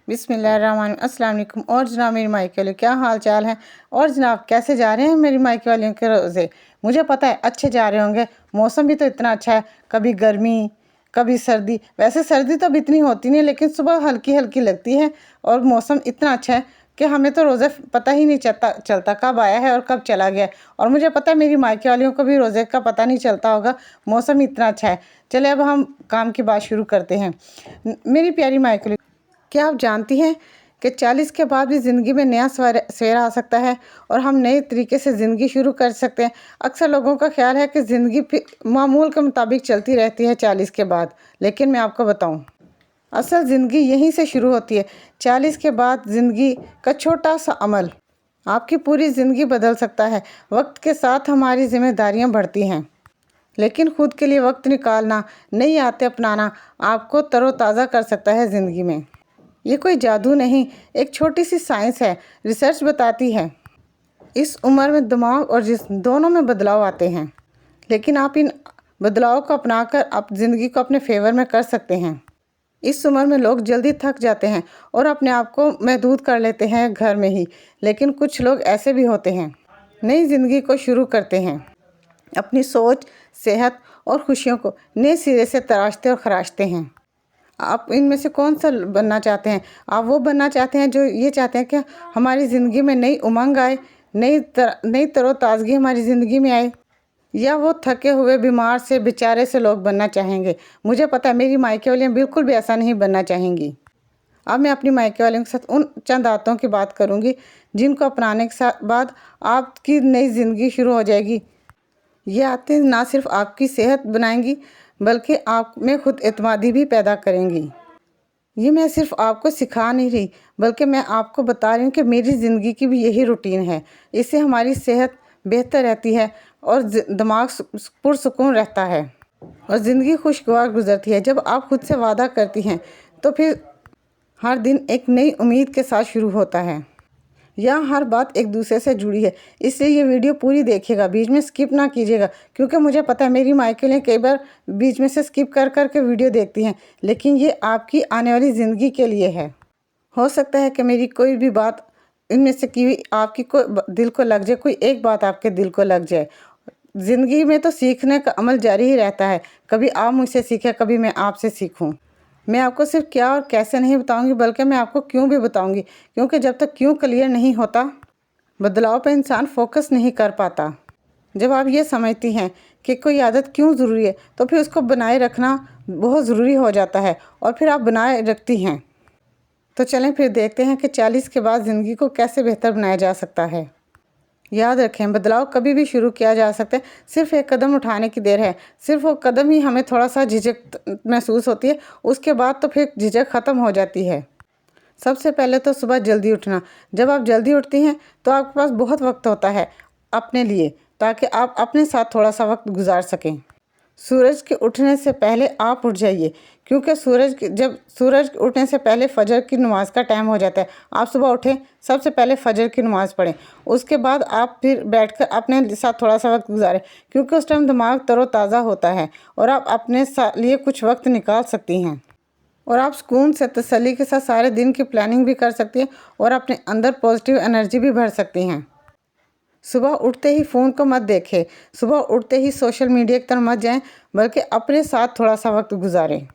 बिस्मिल्लाहिर्रहमानिर्रहीम। अस्सलाम वालेकुम। और जनाब मेरी मायके वाले क्या हाल चाल है? और जनाब कैसे जा रहे हैं मेरी मायके वालों के रोज़े? मुझे पता है अच्छे जा रहे होंगे। मौसम भी तो इतना अच्छा है, कभी गर्मी कभी सर्दी। वैसे सर्दी तो अब इतनी होती नहीं, लेकिन सुबह हल्की हल्की लगती है और मौसम इतना अच्छा है कि हमें तो रोज़े पता ही नहीं चलता कब आया है और कब चला गया है। और मुझे पता है मेरी मायके वालियों को भी रोज़े का पता नहीं चलता होगा, मौसम इतना अच्छा है। चले अब हम काम की बात शुरू करते हैं। मेरी प्यारी मायके वाली, क्या आप जानती हैं कि 40 के बाद भी ज़िंदगी में नया सवेरा आ सकता है और हम नए तरीके से ज़िंदगी शुरू कर सकते हैं। अक्सर लोगों का ख्याल है कि ज़िंदगी मामूल के मुताबिक चलती रहती है 40 के बाद, लेकिन मैं आपको बताऊं, असल ज़िंदगी यहीं से शुरू होती है। 40 के बाद ज़िंदगी का छोटा सा अमल आपकी पूरी ज़िंदगी बदल सकता है। वक्त के साथ हमारी जिम्मेदारियां बढ़ती हैं, लेकिन खुद के लिए वक्त निकालना, नई आदतें अपनाना आपको तरोताज़ा कर सकता है ज़िंदगी में। ये कोई जादू नहीं, एक छोटी सी साइंस है। रिसर्च बताती है इस उम्र में दिमाग और जिस्म दोनों में बदलाव आते हैं, लेकिन आप इन बदलाव को अपनाकर आप ज़िंदगी को अपने फेवर में कर सकते हैं। इस उम्र में लोग जल्दी थक जाते हैं और अपने आप को महदूद कर लेते हैं घर में ही, लेकिन कुछ लोग ऐसे भी होते हैं, नई ज़िंदगी को शुरू करते हैं, अपनी सोच, सेहत और खुशियों को नए सिरे से तराशते और खराशते हैं। आप इनमें से कौन सा बनना चाहते हैं? आप वो बनना चाहते हैं जो ये चाहते हैं कि हमारी ज़िंदगी में नई उमंग आए, नई तरोताज़गी हमारी ज़िंदगी में आए, या वो थके हुए बीमार से बेचारे से लोग बनना चाहेंगे? मुझे पता है मेरी मायके वालियाँ बिल्कुल भी ऐसा नहीं बनना चाहेंगी। अब मैं अपनी मायके वालों के साथ उन चंद आदतों की बात करूँगी जिनको अपनाने के साथ बाद आपकी नई ज़िंदगी शुरू हो जाएगी। ये आदतें ना सिर्फ आपकी सेहत बनाएंगी बल्कि आप में खुद एतमादी भी पैदा करेंगी। ये मैं सिर्फ आपको सिखा नहीं रही, बल्कि मैं आपको बता रही हूँ कि मेरी ज़िंदगी की भी यही रूटीन है। इससे हमारी सेहत बेहतर रहती है और दिमाग पुरसुकून रहता है और ज़िंदगी खुशगवार गुजरती है। जब आप खुद से वादा करती हैं तो फिर हर दिन एक नई उम्मीद के साथ शुरू होता है। यहाँ हर बात एक दूसरे से जुड़ी है, इसलिए ये वीडियो पूरी देखिएगा, बीच में स्किप ना कीजिएगा, क्योंकि मुझे पता है मेरी मायके लिए कई बार बीच में से स्किप कर कर के वीडियो देखती हैं, लेकिन ये आपकी आने वाली ज़िंदगी के लिए है। हो सकता है कि मेरी कोई भी बात इनमें से की आपकी कोई दिल को लग जाए, कोई एक बात आपके दिल को लग जाए। ज़िंदगी में तो सीखने का अमल जारी ही रहता है, कभी आप मुझसे सीखें, कभी मैं आपसे सीखूँ। मैं आपको सिर्फ क्या और कैसे नहीं बताऊंगी, बल्कि मैं आपको क्यों भी बताऊंगी, क्योंकि जब तक क्यों क्लियर नहीं होता, बदलाव पर इंसान फोकस नहीं कर पाता। जब आप ये समझती हैं कि कोई आदत क्यों ज़रूरी है, तो फिर उसको बनाए रखना बहुत ज़रूरी हो जाता है और फिर आप बनाए रखती हैं। तो चलें फिर देखते हैं कि 40 के बाद ज़िंदगी को कैसे बेहतर बनाया जा सकता है। याद रखें, बदलाव कभी भी शुरू किया जा सकता है, सिर्फ एक कदम उठाने की देर है। सिर्फ वो कदम ही हमें थोड़ा सा झिझक महसूस होती है, उसके बाद तो फिर झिझक ख़त्म हो जाती है। सबसे पहले तो सुबह जल्दी उठना। जब आप जल्दी उठती हैं तो आपके पास बहुत वक्त होता है अपने लिए, ताकि आप अपने साथ थोड़ा सा वक्त गुजार सकें। सूरज के उठने से पहले आप उठ जाइए, क्योंकि जब सूरज उठने से पहले फजर की नमाज का टाइम हो जाता है। आप सुबह उठें, सबसे पहले फजर की नमाज़ पढ़ें, उसके बाद आप फिर बैठकर अपने साथ थोड़ा सा वक्त गुजारें, क्योंकि उस टाइम दिमाग तरोताज़ा होता है और आप अपने लिए कुछ वक्त निकाल सकती हैं और आप सुकून से तसल्ली के साथ सारे दिन की प्लानिंग भी कर सकती हैं और अपने अंदर पॉजिटिव एनर्जी भी भर सकती हैं। सुबह उठते ही फ़ोन को मत देखें, सुबह उठते ही सोशल मीडिया की तरफ मत जाएं, बल्कि अपने साथ थोड़ा सा वक्त गुजारें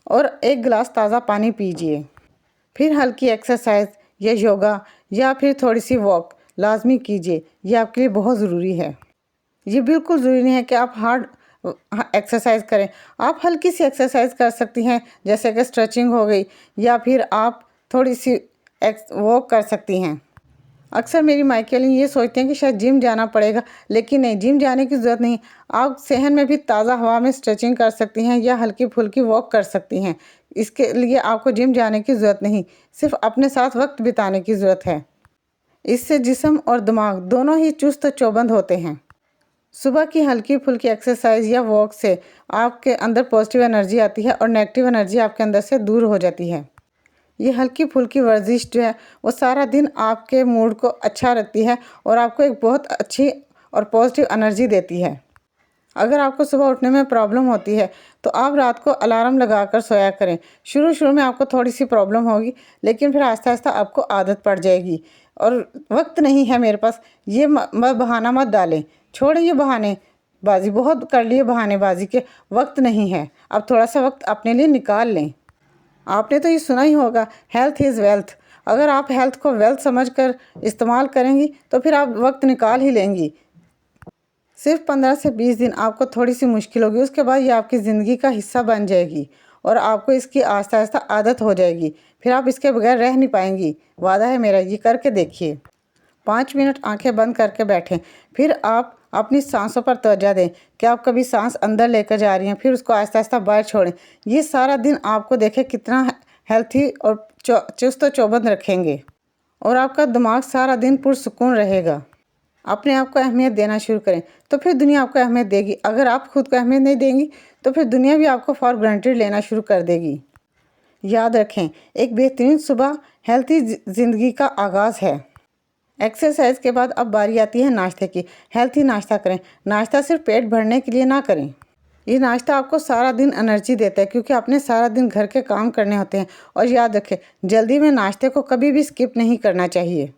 और एक गिलास ताज़ा पानी पीजिए। फिर हल्की एक्सरसाइज या योगा या फिर थोड़ी सी वॉक लाजमी कीजिए, ये आपके लिए बहुत ज़रूरी है। ये बिल्कुल ज़रूरी नहीं है कि आप हार्ड एक्सरसाइज करें, आप हल्की सी एक्सरसाइज कर सकती हैं, जैसे कि स्ट्रेचिंग हो गई, या फिर आप थोड़ी सी वॉक कर सकती हैं। अक्सर मेरी मायके वाली ये सोचते हैं कि शायद जिम जाना पड़ेगा, लेकिन नहीं, जिम जाने की ज़रूरत नहीं। आप सहन में भी ताज़ा हवा में स्ट्रेचिंग कर सकती हैं या हल्की फुल्की वॉक कर सकती हैं। इसके लिए आपको जिम जाने की ज़रूरत नहीं, सिर्फ अपने साथ वक्त बिताने की ज़रूरत है। इससे जिस्म और दिमाग दोनों ही चुस्त चौबंद होते हैं। सुबह की हल्की फुल्की एक्सरसाइज या वॉक से आपके अंदर पॉजिटिव एनर्जी आती है और नेगेटिव एनर्जी आपके अंदर से दूर हो जाती है। ये हल्की फुल्की वर्जिश जो है वो सारा दिन आपके मूड को अच्छा रखती है और आपको एक बहुत अच्छी और पॉजिटिव एनर्जी देती है। अगर आपको सुबह उठने में प्रॉब्लम होती है तो आप रात को अलार्म लगा कर सोया करें। शुरू शुरू में आपको थोड़ी सी प्रॉब्लम होगी, लेकिन फिर आहिस्ता आहिस्ता आपको आदत पड़ जाएगी। और वक्त नहीं है मेरे पास, ये बहाना मत डालें, छोड़ें ये बहाने बाजी, बहुत कर लिए बहानेबाजी के, वक्त नहीं है। अब थोड़ा सा वक्त अपने लिए निकाल लें। आपने तो ये सुना ही होगा, हेल्थ इज़ वेल्थ। अगर आप हेल्थ को वेल्थ समझकर इस्तेमाल करेंगी तो फिर आप वक्त निकाल ही लेंगी। सिर्फ 15 से 20 दिन आपको थोड़ी सी मुश्किल होगी, उसके बाद ये आपकी ज़िंदगी का हिस्सा बन जाएगी और आपको इसकी आहिस्ता आहिस्ता आदत हो जाएगी। फिर आप इसके बगैर रह नहीं पाएंगी, वादा है मेरा, ये करके देखिए। 5 मिनट आंखें बंद करके बैठें, फिर आप अपनी सांसों पर तवज्जो दें कि आप कभी सांस अंदर लेकर जा रही हैं, फिर उसको आहिस्ता आहिस्ता बाहर छोड़ें। ये सारा दिन आपको देखें कितना हेल्थी और चुस्त व चौबंद रखेंगे और आपका दिमाग सारा दिन पुरसुकून रहेगा। अपने आप को अहमियत देना शुरू करें तो फिर दुनिया आपको अहमियत देगी। अगर आप खुद को अहमियत नहीं देंगी तो फिर दुनिया भी आपको फॉर ग्रांटेड लेना शुरू कर देगी। याद रखें, एक बेहतरीन सुबह हेल्थी ज़िंदगी का आगाज़ है। एक्सरसाइज के बाद अब बारी आती है नाश्ते की। हेल्थी नाश्ता करें। नाश्ता सिर्फ पेट भरने के लिए ना करें। ये नाश्ता आपको सारा दिन एनर्जी देता है, क्योंकि आपने सारा दिन घर के काम करने होते हैं। और याद रखें, जल्दी में नाश्ते को कभी भी स्किप नहीं करना चाहिए।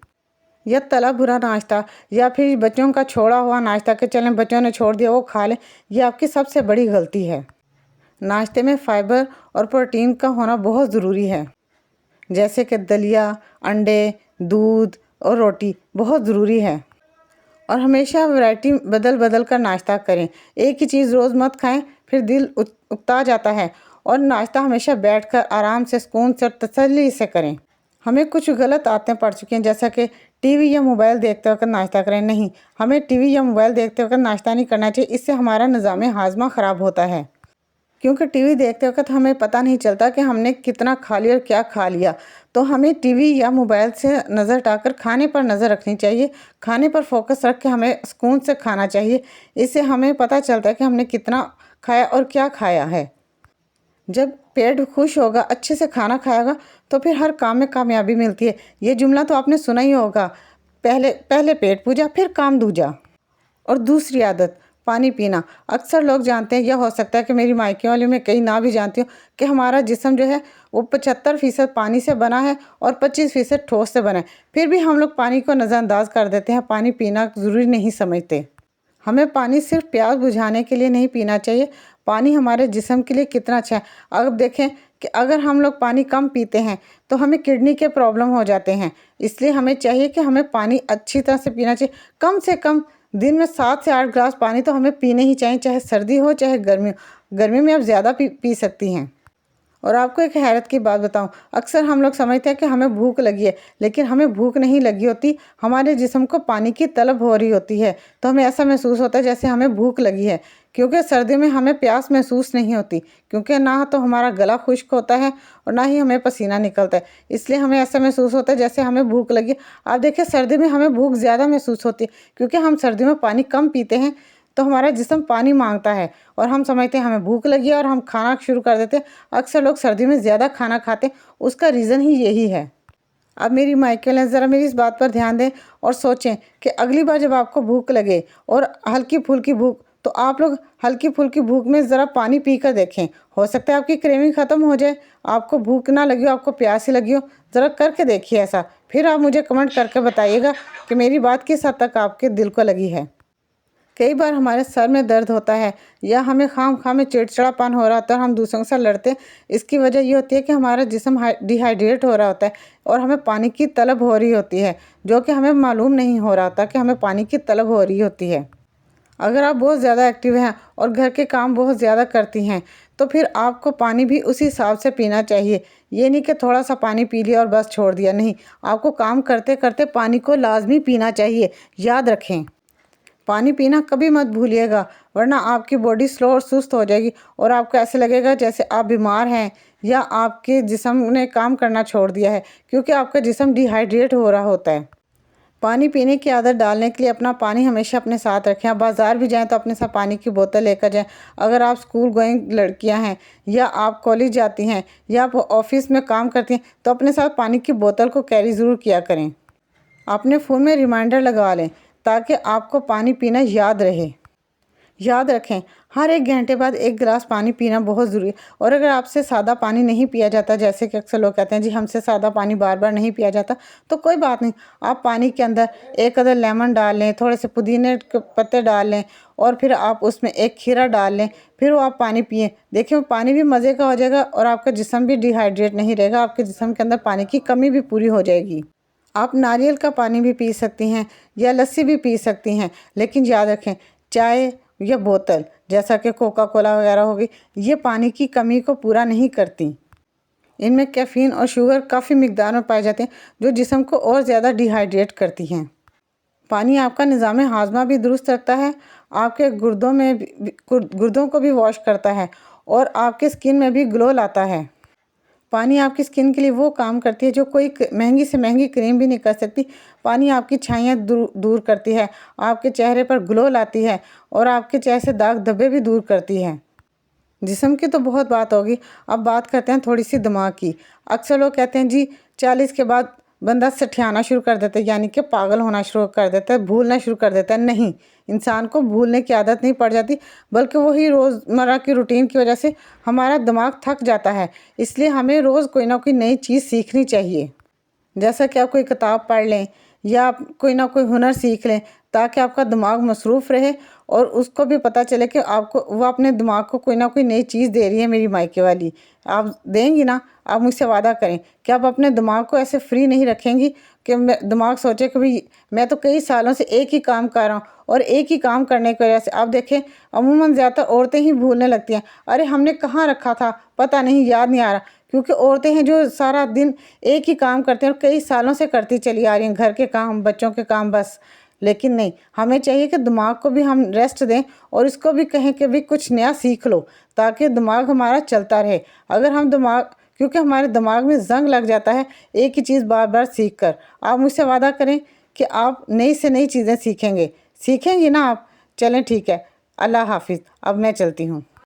या तला भुना नाश्ता या फिर बच्चों का छोड़ा हुआ नाश्ता के चलें बच्चों ने छोड़ दिया वो खा लें, ये आपकी सबसे बड़ी गलती है। नाश्ते में फाइबर और प्रोटीन का होना बहुत ज़रूरी है, जैसे कि दलिया, अंडे, दूध और रोटी बहुत ज़रूरी है। और हमेशा वैरायटी बदल बदल कर नाश्ता करें। एक ही चीज़ रोज़ मत खाएं, फिर दिल उकता जाता है। और नाश्ता हमेशा बैठकर आराम से, सुकून से, तसल्ली से करें। हमें कुछ गलत आदतें पड़ चुकी हैं, जैसा कि टीवी या मोबाइल देखते वक्त नाश्ता करें। नहीं, हमें टीवी या मोबाइल देखते वक्त नाश्ता नहीं करना चाहिए। इससे हमारा निज़ाम हाज़मा ख़राब होता है, क्योंकि टीवी देखते वक्त हमें पता नहीं चलता कि हमने कितना खा लिया और क्या खा लिया। तो हमें टीवी या मोबाइल से नज़र हटाकर खाने पर नज़र रखनी चाहिए। खाने पर फोकस रख के हमें सुकून से खाना चाहिए। इससे हमें पता चलता है कि हमने कितना खाया और क्या खाया है। जब पेट खुश होगा, अच्छे से खाना खाएगा, तो फिर हर काम में कामयाबी मिलती है। ये जुमला तो आपने सुना ही होगा, पहले पेट पूजा फिर काम दूजा। और दूसरी आदत, पानी पीना। अक्सर लोग जानते हैं, या हो सकता है कि मेरी मायके वाली में कई ना भी जानती हूँ, कि हमारा जिस्म जो है वो 75% पानी से बना है और 25% ठोस से बना है। फिर भी हम लोग पानी को नज़रअंदाज कर देते हैं, पानी पीना ज़रूरी नहीं समझते। हमें पानी सिर्फ प्यास बुझाने के लिए नहीं पीना चाहिए। पानी हमारे जिस्म के लिए कितना अच्छा है। अब देखें कि अगर हम लोग पानी कम पीते हैं तो हमें किडनी के प्रॉब्लम हो जाते हैं। इसलिए हमें चाहिए कि हमें पानी अच्छी तरह से पीना चाहिए। कम से कम दिन में 7 से 8 ग्लास पानी तो हमें पीने ही चाहिए, चाहे सर्दी हो चाहे गर्मी हो। गर्मी में आप ज़्यादा पी सकती हैं। और आपको एक हैरत की बात बताऊं, अक्सर हम लोग समझते हैं कि हमें भूख लगी है, लेकिन हमें भूख नहीं लगी होती, हमारे जिस्म को पानी की तलब हो रही होती है। तो हमें ऐसा महसूस होता है जैसे हमें भूख लगी है, क्योंकि सर्दी में हमें प्यास महसूस नहीं होती, क्योंकि ना तो हमारा गला खुश्क होता है और ना ही हमें पसीना निकलता है। इसलिए हमें ऐसा महसूस होता है जैसे हमें भूख लगी। आप देखिए, सर्दी में हमें भूख ज़्यादा महसूस होती है, क्योंकि हम सर्दियों में पानी कम पीते हैं, तो हमारा जिस्म पानी मांगता है और हम समझते हैं हमें भूख लगी है और हम खाना शुरू कर देते हैं। अक्सर लोग सर्दी में ज़्यादा खाना खाते हैं, उसका रीज़न ही यही है। अब मेरी मायके वाले ज़रा मेरी इस बात पर ध्यान दें और सोचें कि अगली बार जब आपको भूख लगे और हल्की फुल्की भूख, तो आप लोग हल्की फुल्की भूख में ज़रा पानी पी कर देखें। हो सकता है आपकी क्रेविंग ख़त्म हो जाए, आपको भूख ना लगी हो, आपको प्यास ही लगी हो। ज़रा करके देखिए ऐसा, फिर आप मुझे कमेंट करके बताइएगा कि मेरी बात किस हद तक आपके दिल को लगी है। कई बार हमारे सर में दर्द होता है या हमें खाम में चिड़चिड़ापन हो रहा होता है और हम दूसरों के साथ लड़ते हैं। इसकी वजह ये होती है कि हमारा जिस्म डिहाइड्रेट हो रहा होता है और हमें पानी की तलब हो रही होती है, जो कि हमें मालूम नहीं हो रहा होता कि हमें पानी की तलब हो रही होती है। अगर आप बहुत ज़्यादा एक्टिव हैं और घर के काम बहुत ज़्यादा करती हैं, तो फिर आपको पानी भी उसी हिसाब से पीना चाहिए। ये नहीं कि थोड़ा सा पानी पी लिया और बस छोड़ दिया। नहीं, आपको काम करते करते पानी को लाजमी पीना चाहिए। याद रखें, पानी पीना कभी मत भूलिएगा, वरना आपकी बॉडी स्लो और सुस्त हो जाएगी और आपको ऐसे लगेगा जैसे आप बीमार हैं या आपके जिस्म ने काम करना छोड़ दिया है, क्योंकि आपका जिस्म डिहाइड्रेट हो रहा होता है। पानी पीने की आदत डालने के लिए अपना पानी हमेशा अपने साथ रखें। आप बाज़ार भी जाएं तो अपने साथ पानी की बोतल लेकर जाएं। अगर आप स्कूल गोइंग लड़कियां हैं या आप कॉलेज जाती हैं या आप ऑफिस में काम करती हैं, तो अपने साथ पानी की बोतल को कैरी ज़रूर किया करें। अपने फ़ोन में रिमाइंडर लगा लें ताकि आपको पानी पीना याद रहे। याद रखें, हर 1 घंटे बाद 1 गिलास पानी पीना बहुत ज़रूरी है। और अगर आपसे सादा पानी नहीं पिया जाता, जैसे कि अक्सर लोग कहते हैं जी हमसे सादा पानी बार बार नहीं पिया जाता, तो कोई बात नहीं, आप पानी के अंदर 1 अदर लेमन डाल लें, थोड़े से पुदीने के पत्ते डाल लें और फिर आप उसमें 1 खीरा डाल लें, फिर वो आप पानी पिएँ। देखिए, वो पानी भी मज़े का हो जाएगा और आपका जिस्म भी डिहाइड्रेट नहीं रहेगा, आपके जिस्म के अंदर पानी की कमी भी पूरी हो जाएगी। आप नारियल का पानी भी पी सकती हैं या लस्सी भी पी सकती हैं, लेकिन याद रखें, चाय या बोतल जैसा कि कोका कोला वगैरह होगी, ये पानी की कमी को पूरा नहीं करती। इनमें कैफ़ीन और शुगर काफ़ी मिकदार में पाए जाते हैं, जो जिस्म को और ज़्यादा डिहाइड्रेट करती हैं। पानी आपका निज़ाम हाज़मा भी दुरुस्त रखता है, आपके गुर्दों को भी वॉश करता है और आपके स्किन में भी ग्लो लाता है। पानी आपकी स्किन के लिए वो काम करती है जो कोई महंगी से महंगी क्रीम भी नहीं कर सकती। पानी आपकी छाइयाँ दूर करती है, आपके चेहरे पर ग्लो लाती है और आपके चेहरे से दाग धब्बे भी दूर करती है। जिस्म की तो बहुत बात होगी, अब बात करते हैं थोड़ी सी दिमाग की। अक्सर लोग कहते हैं जी 40 के बाद बंदा सठियाना शुरू कर देता है, यानी कि पागल होना शुरू कर देता है, भूलना शुरू कर देता है। नहीं, इंसान को भूलने की आदत नहीं पड़ जाती, बल्कि वही रोज़मर्रा की रूटीन की वजह से हमारा दिमाग थक जाता है। इसलिए हमें रोज़ कोई ना कोई नई चीज़ सीखनी चाहिए। जैसा कि आप कोई किताब पढ़ लें या आप कोई ना कोई हुनर सीख लें, ताकि आपका दिमाग मसरूफ़ रहे और उसको भी पता चले कि आपको वो अपने दिमाग को कोई ना कोई नई चीज़ दे रही है मेरी मायके वाली। आप देंगी ना, आप मुझसे वादा करें कि आप अपने दिमाग को ऐसे फ्री नहीं रखेंगी कि दिमाग सोचे कि भाई मैं तो कई सालों से एक ही काम कर रहा हूँ और एक ही काम करने की वजह से आप देखें अमूमन ज़्यादातर औरतें ही भूलने लगती हैं। अरे हमने कहाँ रखा था, पता नहीं, याद नहीं आ रहा। क्योंकि औरतें हैं जो सारा दिन एक ही काम करते हैं और कई सालों से करती चली आ रही हैं, घर के काम, बच्चों के काम, बस। लेकिन नहीं, हमें चाहिए कि दिमाग को भी हम रेस्ट दें और इसको भी कहें कि भाई कुछ नया सीख लो, ताकि दिमाग हमारा चलता रहे। अगर हम क्योंकि हमारे दिमाग में जंग लग जाता है एक ही चीज़ बार बार सीख कर। आप मुझसे वादा करें कि आप नई से नई चीज़ें सीखेंगी ना आप? चलें, ठीक है, अल्लाह हाफिज़। अब मैं चलती हूँ।